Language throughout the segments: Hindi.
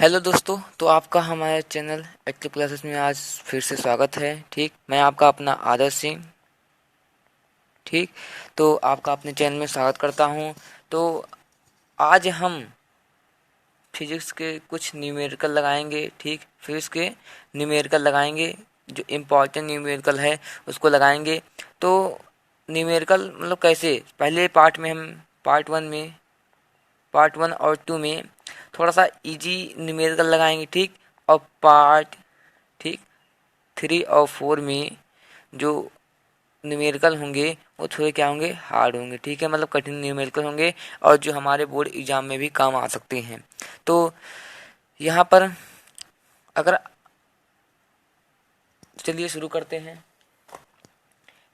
हेलो दोस्तों, तो आपका हमारे चैनल एक्टिव क्लासेस में आज फिर से स्वागत है। ठीक, मैं आपका अपना आदर्श सिंह। ठीक, तो आपका अपने चैनल में स्वागत करता हूं। तो आज हम फिजिक्स के कुछ न्यूमेरिकल लगाएंगे। ठीक, फिजिक्स के न्यूमेरिकल लगाएंगे, जो इम्पोर्टेंट न्यूमेरिकल है उसको लगाएंगे। तो न्यूमेरिकल मतलब कैसे, पहले पार्ट में हम पार्ट वन और टू में थोड़ा सा इजी न्यूमेरिकल लगाएंगे। ठीक, और पार्ट ठीक 3 और 4 में जो न्यूमेरिकल होंगे वो थोड़े क्या होंगे, हार्ड होंगे। ठीक है, मतलब कठिन न्यूमेरिकल होंगे और जो हमारे बोर्ड एग्जाम में भी काम आ सकते हैं। तो यहाँ पर अगर चलिए शुरू करते हैं।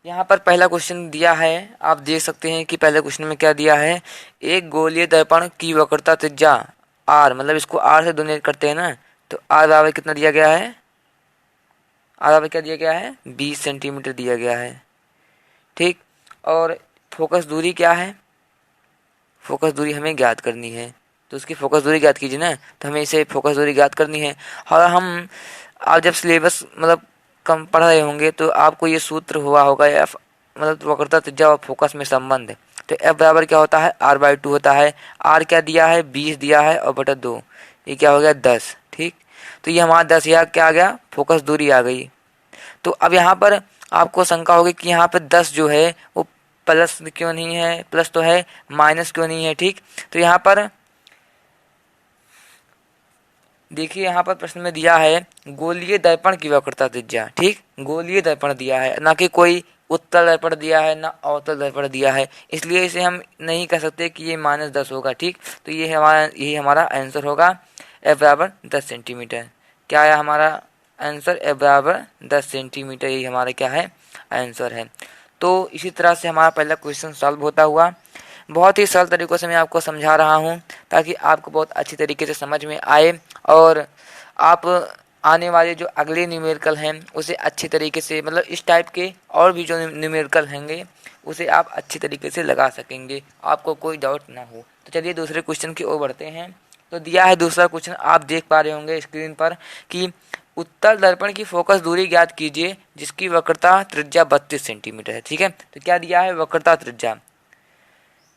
यहाँ पर पहला क्वेश्चन दिया है, आप देख सकते हैं कि पहले क्वेश्चन में क्या दिया है। एक गोलीय दर्पण की वक्रता त्रिज्या आर, मतलब इसको आर से डोनेट करते हैं ना, तो आर बराबर कितना दिया गया है, आर बराबर क्या दिया गया है, 20 सेंटीमीटर दिया गया है। ठीक, और फोकस दूरी क्या है, फोकस दूरी हमें ज्ञात करनी है। तो उसकी फोकस दूरी ज्ञात कीजिए ना, तो हमें इसे फोकस दूरी ज्ञात करनी है। और आप जब सिलेबस मतलब कम पढ़ रहे होंगे तो आपको ये सूत्र हुआ होगा, एफ मतलब वक्रता त्रिज्या और फोकस में संबंध। तो एफ बराबर क्या होता है, आर बाई टू होता है। आर क्या दिया है, 20 दिया है, और बटा 2, ये क्या हो गया, 10। ठीक, तो ये हमारा 10 यहाँ क्या आ गया, फोकस दूरी आ गई। तो अब यहाँ पर आपको शंका होगी कि यहाँ पर 10 जो है वो प्लस क्यों नहीं है, प्लस तो है, माइनस क्यों नहीं है। ठीक, तो यहाँ पर देखिए, यहाँ पर प्रश्न में दिया है गोलीय दर्पण की वक्रता त्रिज्या। ठीक, गोलीय दर्पण दिया है, ना कि कोई उत्तल दर्पण दिया है, ना अवतल दर्पण दिया है, इसलिए इसे हम नहीं कह सकते कि ये -10 होगा। ठीक, तो यही हमारा आंसर होगा, एफ बराबर 10 सेंटीमीटर। क्या आया हमारा आंसर, एफ बराबर 10 सेंटीमीटर, यही हमारा क्या है, आंसर है। तो इसी तरह से हमारा पहला क्वेश्चन सॉल्व होता हुआ। बहुत ही सरल तरीक़ों से मैं आपको समझा रहा हूँ ताकि आपको बहुत अच्छी तरीके से समझ में आए और आप आने वाले जो अगले न्यूमेरिकल हैं उसे अच्छी तरीके से, मतलब इस टाइप के और भी जो न्यूमेरिकल होंगे उसे आप अच्छी तरीके से लगा सकेंगे, आपको कोई डाउट ना हो। तो चलिए दूसरे क्वेश्चन की ओर बढ़ते हैं। तो दिया है दूसरा क्वेश्चन, आप देख पा रहे होंगे स्क्रीन पर कि उत्तल दर्पण की फोकस दूरी ज्ञात कीजिए जिसकी वक्रता त्रिज्या 32 सेंटीमीटर है। ठीक है, तो क्या दिया है, वक्रता त्रिज्या।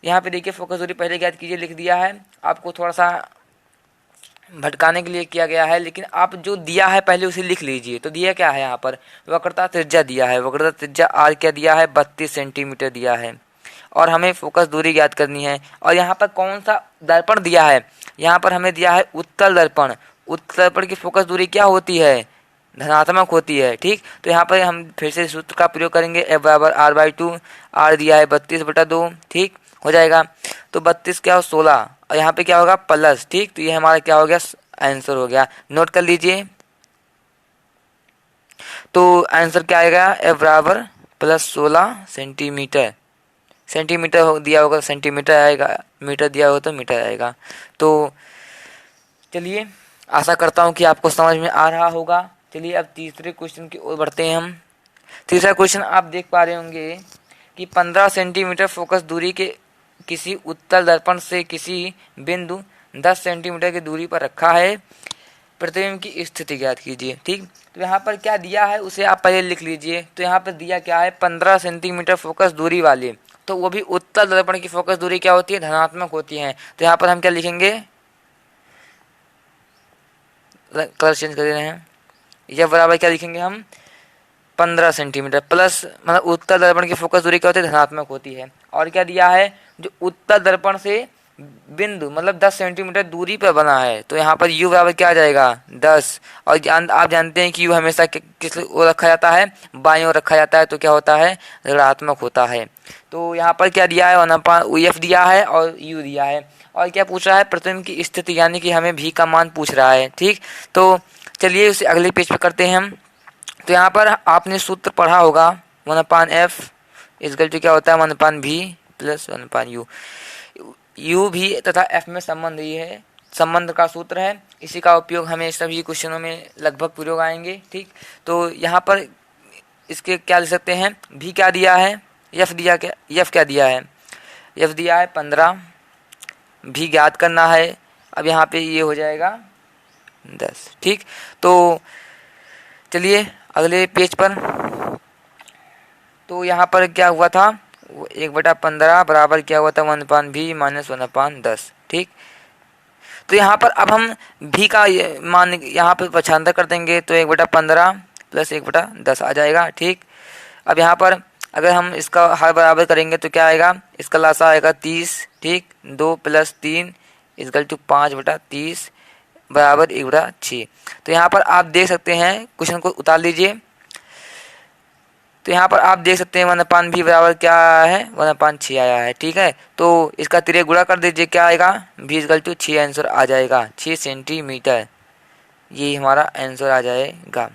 यहाँ पे देखिए फोकस दूरी पहले ज्ञात कीजिए लिख दिया है, आपको थोड़ा सा भटकाने के लिए किया गया है, लेकिन आप जो दिया है पहले उसे लिख लीजिए। तो दिया क्या है, यहाँ पर वक्रता त्रिज्या दिया है, वक्रता त्रिज्या आर क्या दिया है, 32 सेंटीमीटर दिया है, और हमें फोकस दूरी ज्ञात करनी है। और यहाँ पर कौन सा दर्पण दिया है, यहाँ पर हमें दिया है उत्तल दर्पण। उत्तल दर्पण की फोकस दूरी क्या होती है, धनात्मक होती है। ठीक, तो यहाँ पर हम फिर से सूत्र का प्रयोग करेंगे, एफ बराबर आर बाई टू, आर दिया है 32 बटा 2। ठीक, हो जाएगा, तो 32 क्या हो, 16, और यहाँ पे क्या होगा, प्लस। ठीक, तो ये हमारा क्या हो गया, आंसर हो गया, नोट कर लीजिए। तो आंसर क्या आएगा, एफ बराबर प्लस 16 सेंटीमीटर। सेंटीमीटर दिया होगा तो सेंटीमीटर आएगा, मीटर दिया होगा तो मीटर आएगा। तो चलिए, आशा करता हूँ कि आपको समझ में आ रहा होगा। चलिए अब तीसरे क्वेश्चन की ओर बढ़ते हैं हम। तीसरा क्वेश्चन आप देख पा रहे होंगे कि 15 सेंटीमीटर फोकस दूरी के किसी उत्तल दर्पण से किसी बिंदु 10 सेंटीमीटर की दूरी पर रखा है, प्रतिबिंब की स्थिति ज्ञात कीजिए। ठीक, तो यहाँ पर क्या दिया है उसे आप पहले लिख लीजिए। तो यहाँ पर दिया क्या है, 15 सेंटीमीटर फोकस दूरी वाले, तो वो भी उत्तल दर्पण की फोकस दूरी क्या होती है, धनात्मक होती है। तो यहाँ पर हम क्या लिखेंगे, कलर चेंज कर रहे हैं, यह बराबर क्या लिखेंगे हम, 15 सेंटीमीटर प्लस, मतलब उत्तल दर्पण की फोकस दूरी क्या होती है, धनात्मक होती है। और क्या दिया है, जो उत्तल दर्पण से बिंदु मतलब 10 सेंटीमीटर दूरी पर बना है, तो यहाँ पर u बराबर क्या आ जाएगा, 10। और आप जानते हैं कि u हमेशा किस ओर रखा जाता है, बाईं ओर रखा जाता है, तो क्या होता है, ऋणात्मक होता है। तो यहाँ पर क्या दिया है, 1/f दिया है और u दिया है। और क्या पूछ रहा है, प्रतिबिंब की स्थिति, यानी कि हमें v का मान पूछ रहा है। ठीक, तो चलिए उसे अगले पेज पे करते हैं हम। तो यहाँ पर आपने सूत्र पढ़ा होगा, 1/f इक्वल टू क्या होता है, 1/v प्लस 1/u। u भी तथा f में संबंध ही है, संबंध का सूत्र है, इसी का उपयोग हमें सभी क्वेश्चनों में लगभग प्रयोग आएंगे। ठीक, तो यहाँ पर इसके क्या लिख सकते हैं, v क्या दिया है, f दिया, क्या f क्या दिया है, f दिया है 15, v ज्ञात करना है। अब यहाँ पे ये हो जाएगा 10। ठीक, तो चलिए अगले पेज पर। तो यहाँ पर क्या हुआ था, 1/15 बराबर क्या हुआ था, 1/v माइनस 1/10। ठीक, तो यहाँ पर अब हम भी का मान यहाँ पर पक्षांतर कर देंगे, तो 1/15 प्लस 1/10 आ जाएगा। ठीक, अब यहाँ पर अगर हम इसका हर बराबर करेंगे तो क्या आएगा, इसका लासा आएगा 30। ठीक, 2 + 3 = 5/30 बराबर 1/6। तो यहाँ पर आप देख सकते हैं, क्वेश्चन को उतार लीजिए। तो यहाँ पर आप देख सकते हैं 1/v बराबर क्या है, 1/6 आया है। ठीक है, तो इसका तिरे गुणा कर दीजिए, क्या आएगा, v = 6 आंसर आ जाएगा, 6 सेंटीमीटर। ये हमारा आंसर आ जाएगा।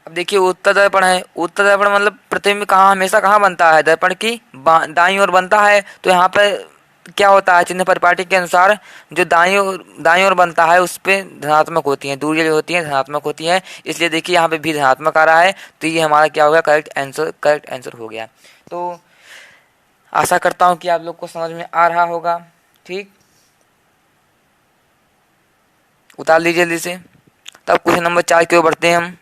अब देखिए उत्तर दर्पण है। उत्तर दर्पण मतलब प्रतिबिंब कहाँ, हमेशा कहाँ बनता है, दर्पण की दाईं ओर बनता है। तो यहाँ पर क्या होता है, चिन्ह परिपाटी के अनुसार जो दाईं ओर बनता है उस पे धनात्मक होती हैं, दूरियां जो होती हैं धनात्मक होती हैं, इसलिए देखिए यहाँ पे भी धनात्मक आ रहा है। तो ये हमारा क्या हो गया, करेक्ट आंसर हो गया। तो आशा करता हूँ कि आप लोग को समझ में आ रहा होगा। ठीक, उतार लीजिए जल्दी से। तब क्वेश्चन नंबर 4 की ओर बढ़ते हैं हम।